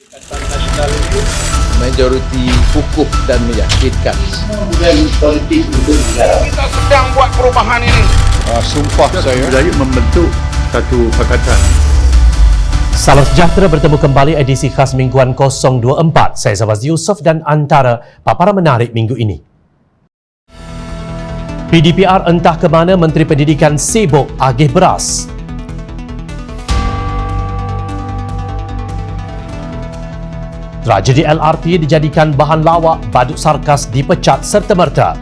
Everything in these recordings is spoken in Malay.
Nasional itu majoriti kukuh dan meyakinkan. Dan politik untuk negara. Kita sedang buat perubahan ini. Sumpah saya membentuk satu pakatan. Salam sejahtera, bertemu kembali edisi khas mingguan 024. Saya Zawaz Yusof dan antara paparan menarik minggu ini. PDPR entah ke mana Menteri Pendidikan sibuk agih beras. Tragedi LRT dijadikan bahan lawak, badut sarkas dipecat serta-merta.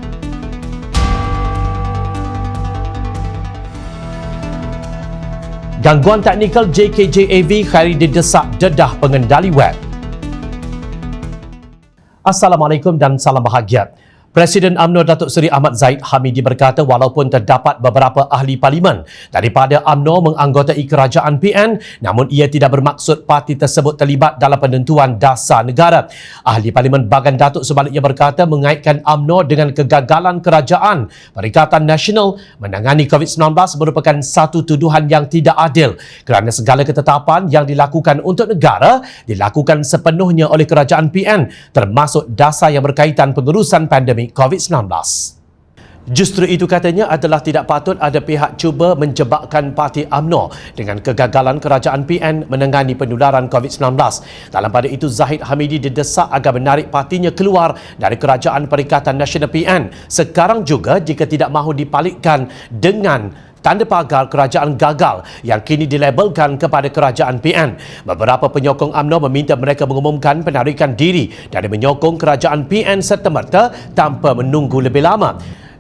Gangguan teknikal JKJAV, Khairi didesak dedah pengendali web. Assalamualaikum dan salam bahagia. Presiden UMNO Datuk Seri Ahmad Zahid Hamidi berkata walaupun terdapat beberapa ahli parlimen daripada UMNO menganggotai kerajaan PN, namun ia tidak bermaksud parti tersebut terlibat dalam penentuan dasar negara. Ahli parlimen Bagan Datuk sebaliknya berkata mengaitkan UMNO dengan kegagalan kerajaan Perikatan Nasional menangani COVID-19 merupakan satu tuduhan yang tidak adil kerana segala ketetapan yang dilakukan untuk negara dilakukan sepenuhnya oleh kerajaan PN termasuk dasar yang berkaitan pengurusan pandemik COVID-19. Justru itu katanya adalah tidak patut ada pihak cuba menjebakkan parti UMNO dengan kegagalan kerajaan PN menangani penularan COVID-19. Dalam pada itu, Zahid Hamidi didesak agar menarik partinya keluar dari Kerajaan Perikatan Nasional PN. Sekarang juga jika tidak mahu dipalikkan dengan tanda pagar kerajaan gagal yang kini dilabelkan kepada kerajaan PN. Beberapa penyokong UMNO meminta mereka mengumumkan penarikan diri dari menyokong kerajaan PN serta-merta tanpa menunggu lebih lama.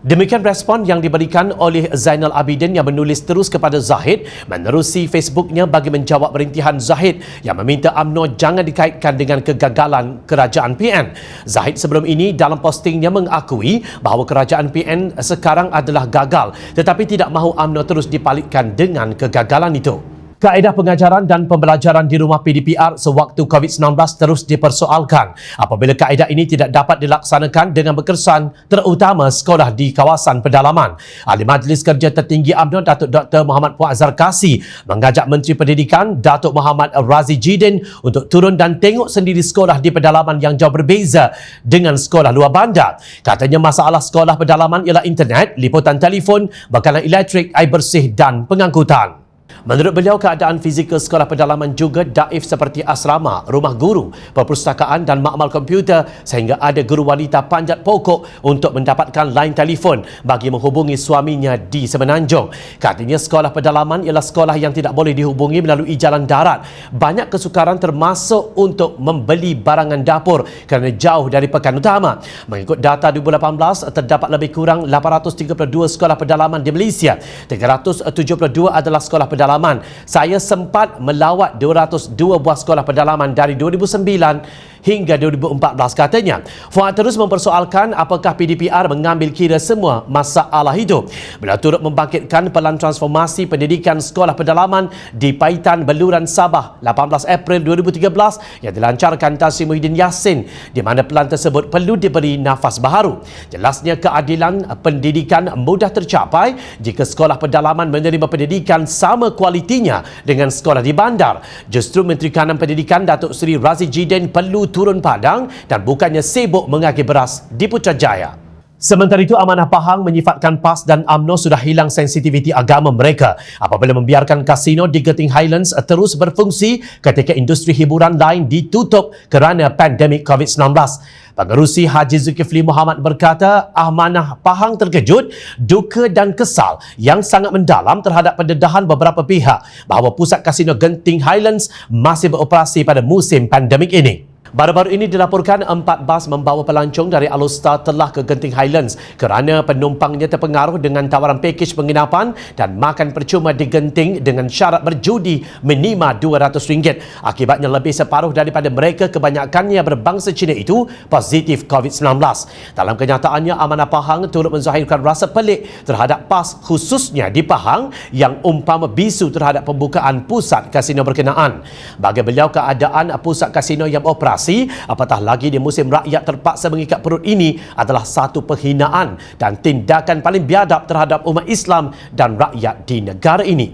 Demikian respon yang diberikan oleh Zainal Abidin yang menulis terus kepada Zahid menerusi Facebooknya bagi menjawab perintihan Zahid yang meminta UMNO jangan dikaitkan dengan kegagalan kerajaan PN. Zahid sebelum ini dalam postingnya mengakui bahawa kerajaan PN sekarang adalah gagal tetapi tidak mahu UMNO terus dipalikkan dengan kegagalan itu. Kaedah pengajaran dan pembelajaran di rumah PDPR sewaktu COVID-19 terus dipersoalkan apabila kaedah ini tidak dapat dilaksanakan dengan berkesan terutama sekolah di kawasan pedalaman. Ahli Majlis Kerja Tertinggi UMNO Datuk Dr. Muhammad Puan Azhar Kassi mengajak Menteri Pendidikan Datuk Muhammad Razi Jidin untuk turun dan tengok sendiri sekolah di pedalaman yang jauh berbeza dengan sekolah luar bandar. Katanya masalah sekolah pedalaman ialah internet, liputan telefon, bekalan elektrik, air bersih dan pengangkutan. Menurut beliau, keadaan fizikal sekolah pedalaman juga daif seperti asrama, rumah guru, perpustakaan dan makmal komputer sehingga ada guru wanita panjat pokok untuk mendapatkan line telefon bagi menghubungi suaminya di Semenanjung. Katanya sekolah pedalaman ialah sekolah yang tidak boleh dihubungi melalui jalan darat. Banyak kesukaran termasuk untuk membeli barangan dapur kerana jauh dari pekan utama. Mengikut data 2018, terdapat lebih kurang 832 sekolah pedalaman di Malaysia. 372 adalah sekolah pedalaman. Saya sempat melawat 202 buah sekolah pedalaman dari 2009 hingga 2014 katanya. Fuad terus mempersoalkan apakah PDPR mengambil kira semua masalah hidup. Beliau turut membangkitkan pelan transformasi pendidikan sekolah pedalaman di Paitan Beluran Sabah 18 April 2013 yang dilancarkan Tan Sri Muhyiddin Yassin di mana pelan tersebut perlu diberi nafas baharu. Jelasnya keadilan pendidikan mudah tercapai jika sekolah pedalaman menerima pendidikan sama kualitinya dengan sekolah di bandar. Justru Menteri Kanan Pendidikan Datuk Seri Razi Jidin perlu turun padang dan bukannya sibuk mengagih beras di Putrajaya. Sementara itu, Amanah Pahang menyifatkan PAS dan UMNO sudah hilang sensitiviti agama mereka apabila membiarkan kasino di Genting Highlands terus berfungsi ketika industri hiburan lain ditutup kerana pandemik COVID-19. Pengerusi Haji Zulkifli Muhammad berkata Amanah Pahang terkejut, duka dan kesal yang sangat mendalam terhadap pendedahan beberapa pihak bahawa pusat kasino Genting Highlands masih beroperasi pada musim pandemik ini. Baru-baru ini dilaporkan 4 bas membawa pelancong dari Alostar telah ke Genting Highlands kerana penumpangnya terpengaruh dengan tawaran pakej penginapan dan makan percuma di Genting dengan syarat berjudi minima RM200. Akibatnya lebih separuh daripada mereka, kebanyakannya berbangsa Cina itu, positif COVID-19. Dalam kenyataannya, Amanah Pahang turut menzahirkan rasa pelik terhadap PAS khususnya di Pahang yang umpama bisu terhadap pembukaan pusat kasino berkenaan. Bagi beliau, keadaan pusat kasino yang operasi apatah lagi di musim rakyat terpaksa mengikat perut ini adalah satu penghinaan dan tindakan paling biadab terhadap umat Islam dan rakyat di negara ini.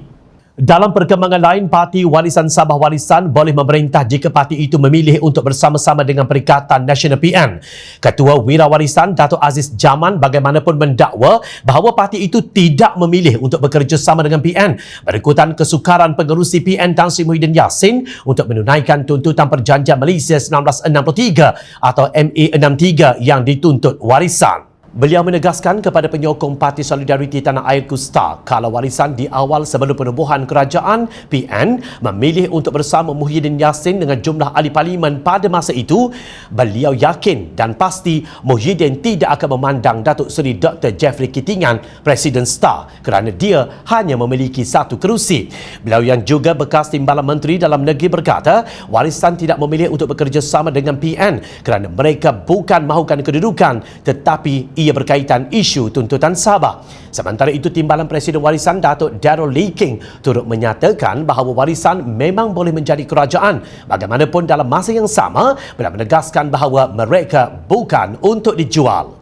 Dalam perkembangan lain, Parti Warisan Sabah Warisan boleh memerintah jika parti itu memilih untuk bersama-sama dengan Perikatan Nasional PN. Ketua Wirawarisan Datuk Aziz Jaman bagaimanapun mendakwa bahawa parti itu tidak memilih untuk bekerjasama dengan PN berikutan kesukaran pengerusi PN Tan Sri Muhyiddin Yassin untuk menunaikan tuntutan Perjanjian Malaysia 1963 atau MA63 yang dituntut warisan. Beliau menegaskan kepada penyokong Parti Solidariti Tanah Air Kusta kalau warisan di awal sebelum penubuhan kerajaan PN memilih untuk bersama Muhyiddin Yassin dengan jumlah ahli parlimen pada masa itu, beliau yakin dan pasti Muhyiddin tidak akan memandang Datuk Seri Dr. Jeffrey Kitingan Presiden STAR kerana dia hanya memiliki satu kerusi. Beliau yang juga bekas Timbalan Menteri Dalam Negeri berkata warisan tidak memilih untuk bekerjasama dengan PN kerana mereka bukan mahukan kedudukan tetapi ia berkaitan isu tuntutan Sabah. Sementara itu, Timbalan Presiden Warisan Datuk Darrell Lee King turut menyatakan bahawa warisan memang boleh menjadi kerajaan. Bagaimanapun dalam masa yang sama, beliau menegaskan bahawa mereka bukan untuk dijual.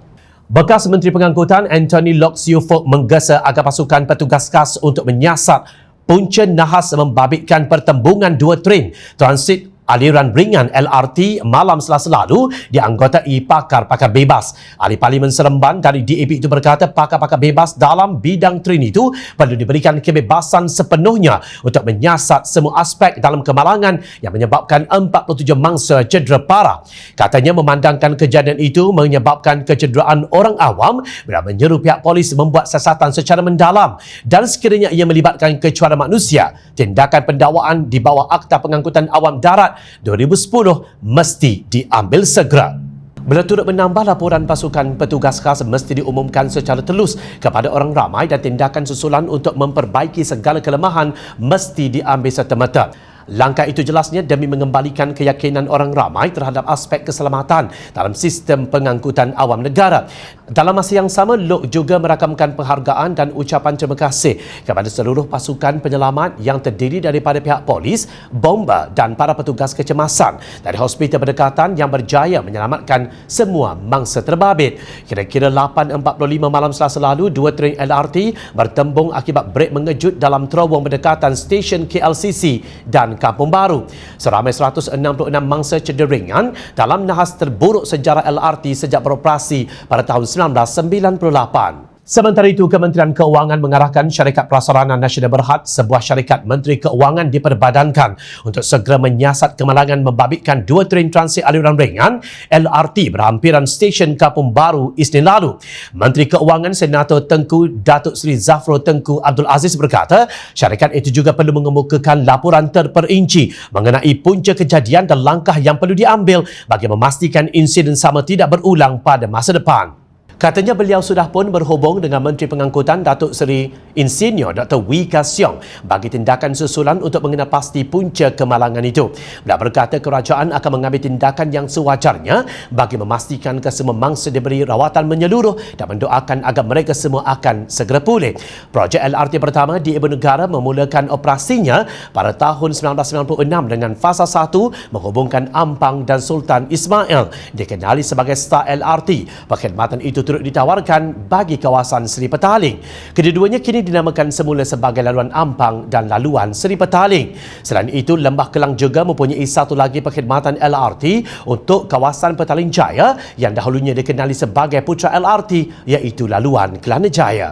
Bekas Menteri Pengangkutan Anthony Lok Siu Fok menggesa agar pasukan petugas khas untuk menyiasat punca nahas membabitkan pertembungan dua tren transit aliran ringan LRT malam Selasa lalu dianggotai pakar-pakar bebas. Ahli Parlimen Seremban dari DAP itu berkata pakar-pakar bebas dalam bidang tren itu perlu diberikan kebebasan sepenuhnya untuk menyiasat semua aspek dalam kemalangan yang menyebabkan 47 mangsa cedera parah. Katanya memandangkan kejadian itu menyebabkan kecederaan orang awam, beliau menyeru pihak polis membuat siasatan secara mendalam dan sekiranya ia melibatkan kecuali manusia, tindakan pendakwaan di bawah Akta Pengangkutan Awam Darat 2010 mesti diambil segera. Beliau turut menambah laporan pasukan petugas khas mesti diumumkan secara telus kepada orang ramai dan tindakan susulan untuk memperbaiki segala kelemahan mesti diambil serta-merta. Langkah itu jelasnya demi mengembalikan keyakinan orang ramai terhadap aspek keselamatan dalam sistem pengangkutan awam negara. Dalam masa yang sama, Lok juga merakamkan penghargaan dan ucapan terima kasih kepada seluruh pasukan penyelamat yang terdiri daripada pihak polis, bomba dan para petugas kecemasan dari hospital berdekatan yang berjaya menyelamatkan semua mangsa terbabit. Kira-kira 8.45 malam Selasa lalu, dua tren LRT bertembung akibat brek mengejut dalam terowong berdekatan stesen KLCC dan Kampung Baru. Seramai 166 mangsa cedera ringan dalam nahas terburuk sejarah LRT sejak beroperasi pada tahun 1998. Sementara itu, Kementerian Keuangan mengarahkan Syarikat Prasarana Nasional Berhad, sebuah syarikat Menteri Keuangan diperbadankan untuk segera menyiasat kemalangan membabitkan dua tren transit aliran ringan LRT berhampiran stesen Kampung Baru Isnin lalu. Menteri Keuangan Senator Tengku Datuk Seri Zafrul Tengku Abdul Aziz berkata, syarikat itu juga perlu mengemukakan laporan terperinci mengenai punca kejadian dan langkah yang perlu diambil bagi memastikan insiden sama tidak berulang pada masa depan. Katanya beliau sudah pun berhubung dengan Menteri Pengangkutan Datuk Seri Insinyur Dr. Wee Ka Siong bagi tindakan susulan untuk mengenal pasti punca kemalangan itu. Beliau berkata kerajaan akan mengambil tindakan yang sewajarnya bagi memastikan kesemua mangsa diberi rawatan menyeluruh dan mendoakan agar mereka semua akan segera pulih. Projek LRT pertama di Ibu Negara memulakan operasinya pada tahun 1996 dengan fasa 1 menghubungkan Ampang dan Sultan Ismail, dikenali sebagai Star LRT. Perkhidmatan itu turut ditawarkan bagi kawasan Seri Petaling. Kedua-duanya kini dinamakan semula sebagai laluan Ampang dan laluan Seri Petaling. Selain itu, Lembah Kelang juga mempunyai satu lagi perkhidmatan LRT untuk kawasan Petaling Jaya yang dahulunya dikenali sebagai Putra LRT, iaitu laluan Kelana Jaya.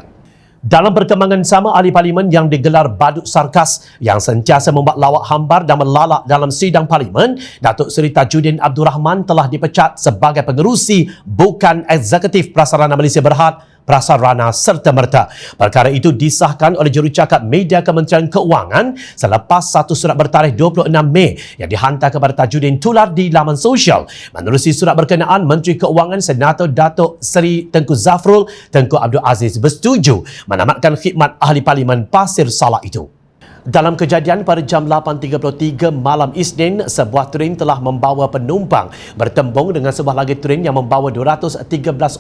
Dalam perkembangan sama, ahli parlimen yang digelar badut sarkas yang sentiasa membuat lawak hambar dan melalak dalam sidang parlimen, Datuk Seri Tajuddin Abdul Rahman telah dipecat sebagai pengerusi bukan eksekutif Prasarana Malaysia Berhad Prasarana serta-merta. Perkara itu disahkan oleh jurucakap media Kementerian Keuangan selepas satu surat bertarikh 26 Mei yang dihantar kepada Tajuddin tular di laman sosial. Menerusi surat berkenaan, Menteri Keuangan Senator Datuk Seri Tengku Zafrul Tengku Abdul Aziz bersetuju menamatkan khidmat ahli parlimen Pasir Salak itu. Dalam kejadian pada jam 8.33 malam Isnin, sebuah tren telah membawa penumpang bertembung dengan sebuah lagi tren yang membawa 213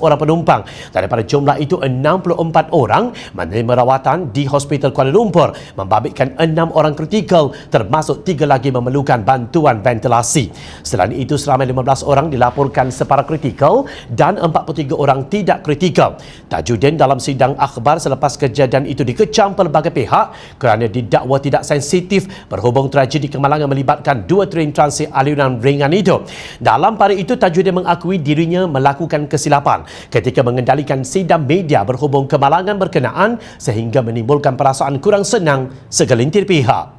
orang penumpang. Daripada jumlah itu, 64 orang menerima rawatan di Hospital Kuala Lumpur, membabitkan 6 orang kritikal, termasuk 3 lagi memerlukan bantuan ventilasi. Selain itu, seramai 15 orang dilaporkan separa kritikal dan 43 orang tidak kritikal. Tajuddin dalam sidang akhbar selepas kejadian itu dikecam pelbagai pihak kerana didakwa didakwa tidak sensitif berhubung tragedi kemalangan melibatkan 2 train transit aliran ringan itu. Dalam pada itu, Tajudin mengakui dirinya melakukan kesilapan ketika mengendalikan sidang media berhubung kemalangan berkenaan sehingga menimbulkan perasaan kurang senang segelintir pihak.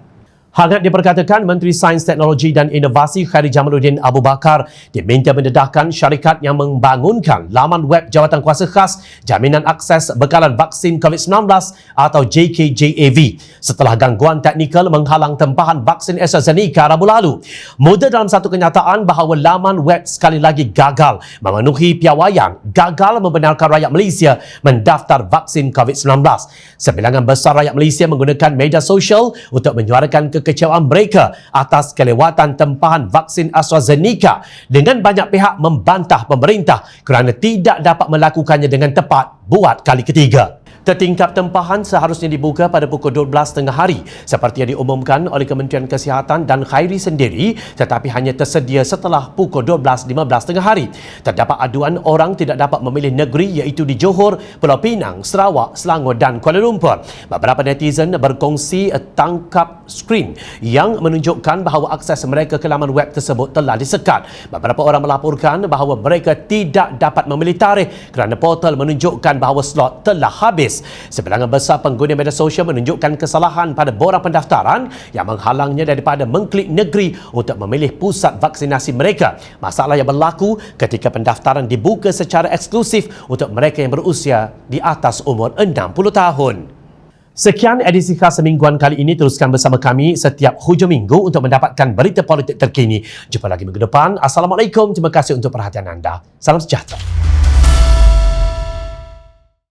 Hangat diperkatakan Menteri Sains, Teknologi dan Inovasi Khairi Jamaluddin Abu Bakar diminta mendedahkan syarikat yang membangunkan laman web Jawatan Kuasa Khas Jaminan Akses Bekalan Vaksin COVID-19 atau JKJAV setelah gangguan teknikal menghalang tempahan vaksin AstraZeneca Rabu lalu. Muda dalam satu kenyataan bahawa laman web sekali lagi gagal memenuhi piawaian, gagal membenarkan rakyat Malaysia mendaftar vaksin COVID-19. Sebilangan besar rakyat Malaysia menggunakan media sosial untuk menyuarakan kekecewaan mereka atas kelewatan tempahan vaksin AstraZeneca dengan banyak pihak membantah pemerintah kerana tidak dapat melakukannya dengan tepat buat kali ketiga. Tertingkap tempahan seharusnya dibuka pada pukul 12 tengah hari seperti yang diumumkan oleh Kementerian Kesihatan dan Khairi sendiri, tetapi hanya tersedia setelah pukul 12.15 tengah hari. Terdapat aduan orang tidak dapat memilih negeri iaitu di Johor, Pulau Pinang, Sarawak, Selangor dan Kuala Lumpur. Beberapa netizen berkongsi tangkap skrin yang menunjukkan bahawa akses mereka ke laman web tersebut telah disekat. Beberapa orang melaporkan bahawa mereka tidak dapat memilih tarikh kerana portal menunjukkan bahawa slot telah habis. Sebilangan besar pengguna media sosial menunjukkan kesalahan pada borang pendaftaran yang menghalangnya daripada mengklik negeri untuk memilih pusat vaksinasi mereka. Masalah yang berlaku ketika pendaftaran dibuka secara eksklusif untuk mereka yang berusia di atas umur 60 tahun. Sekian edisi khas semingguan kali ini. Teruskan bersama kami setiap hujung minggu untuk mendapatkan berita politik terkini. Jumpa lagi minggu depan. Assalamualaikum. Terima kasih untuk perhatian anda. Salam sejahtera.